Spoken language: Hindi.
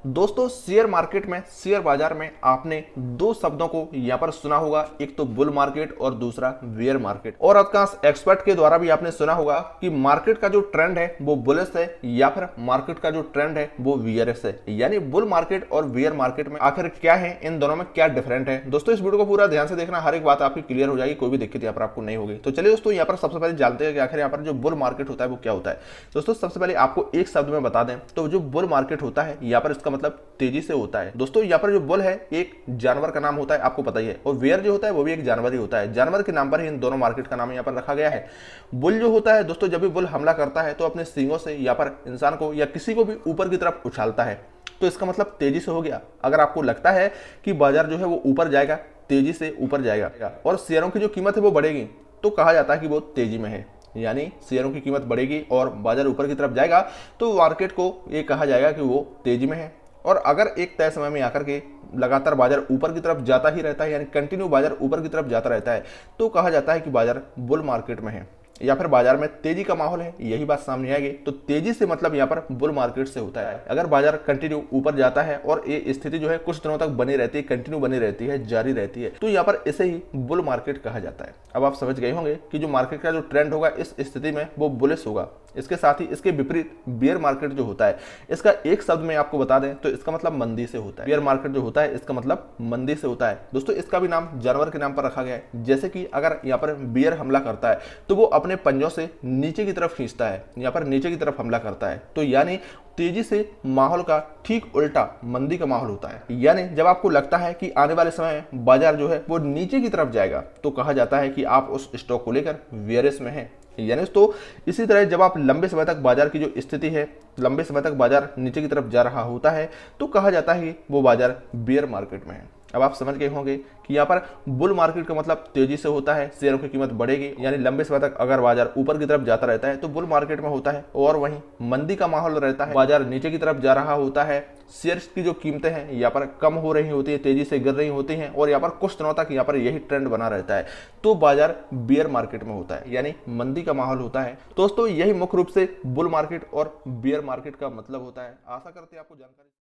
दोस्तों शेयर मार्केट में, शेयर बाजार में आपने दो शब्दों को यहाँ पर सुना होगा, एक तो बुल मार्केट और दूसरा बेयर मार्केट। और अधिकांश एक्सपर्ट के द्वारा भी आपने सुना होगा कि मार्केट का जो ट्रेंड है वो बुलिश है या फिर मार्केट का जो ट्रेंड है वो बियरिश है। यानी बुल मार्केट और बेयर मार्केट में आखिर क्या है, इन दोनों में क्या डिफरेंट है। दोस्तों इस वीडियो को पूरा ध्यान से देखना, हर एक बात आपकी क्लियर हो जाएगी, कोई भी दिक्कत यहाँ पर आपको नहीं होगी। तो चलिए दोस्तों यहाँ पर सबसे पहले जानते हैं कि आखिर यहाँ पर जो बुल मार्केट होता है वो क्या होता है। दोस्तों सबसे पहले आपको एक शब्द में बता दें तो जो बुल मार्केट होता है यहाँ पर इसका मतलब तेजी से होता है। दोस्तों यहाँ पर जो बुल है एक जानवर का नाम होता है, आपको पता ही है, और बेयर जो होता है वो भी एक जानवर ही होता है। जानवर के नाम पर ही इन दोनों मार्केट का नाम यहाँ पर रखा गया है। बुल जो होता है दोस्तों, जब भी बुल हमला करता है तो अपने सींगों से यहाँ पर इंसान को या किसी को भी ऊपर की तरफ उछालता है, तो इसका मतलब तेजी से हो गया। अगर आपको लगता है कि बाजार जो है वो ऊपर जाएगा, तेजी से ऊपर जाएगा और शेयरों की जो कीमत है वो बढ़ेगी, तो कहा जाता है कि वो तेजी में है। यानी शेयरों की कीमत बढ़ेगी और बाजार ऊपर की तरफ जाएगा तो मार्केट को ये कहा जाएगा कि वो तेजी में है। और अगर एक तय समय में आकर के लगातार बाजार ऊपर की तरफ जाता ही रहता है, यानी कंटिन्यू बाजार ऊपर की तरफ जाता रहता है, तो कहा जाता है कि बाजार बुल मार्केट में है या फिर बाजार में तेजी का माहौल है। यही बात सामने आएगी। तो तेजी से मतलब यहाँ पर बुल मार्केट से होता है। अगर बाजार कंटिन्यू ऊपर जाता है और ये स्थिति जो है कुछ दिनों तक बनी रहती है, कंटिन्यू बनी रहती है, जारी रहती है, तो यहाँ पर इसे ही बुल मार्केट कहा जाता है। अब आप समझ गए होंगे कि जो मार्केट का जो ट्रेंड होगा इस स्थिति में वो बुलिश होगा। इसके साथ ही इसके विपरीत बियर मार्केट जो होता है, इसका एक शब्द में आपको बता दें तो इसका मतलब मंदी से होता है। बियर मार्केट जो होता है इसका मतलब मंदी से होता है। दोस्तों इसका भी नाम जानवर के नाम पर रखा गया है। जैसे कि अगर यहाँ पर बियर हमला करता है तो वो अपने पंजों से नीचे की तरफ खींचता है, यहाँ पर नीचे की तरफ हमला करता है, तो यानी तेजी से माहौल का ठीक उल्टा मंदी का माहौल होता है। यानी जब आपको लगता है कि आने वाले समय बाजार जो है वो नीचे की तरफ जाएगा, तो कहा जाता है कि आप उस स्टॉक को लेकर बियरिश में हैं। यानी तो इसी तरह जब आप लंबे समय तक बाजार की जो स्थिति है, लंबे समय तक बाजार नीचे की तरफ जा रहा होता है, तो कहा जाता है कि वो बाजार बियर मार्केट में है। अब आप समझ गए होंगे कि यहाँ पर बुल मार्केट का मतलब तेजी से होता है, शेयरों की कीमत बढ़ेगी, यानी लंबे समय तक अगर बाजार ऊपर की तरफ जाता रहता है तो बुल मार्केट में होता है। और वहीं मंदी का माहौल रहता है, बाजार नीचे की तरफ जा रहा होता है, शेयर्स की जो कीमतें हैं यहाँ पर कम हो रही होती है, तेजी से गिर रही होती हैं, और यहाँ पर कुछ दिनों तक यहाँ पर यही ट्रेंड बना रहता है, तो बाजार बियर मार्केट में होता है, यानी मंदी का माहौल होता है। दोस्तों यही मुख्य रूप से बुल मार्केट और बियर मार्केट का मतलब होता है। आशा करते हैं आपको जानकारी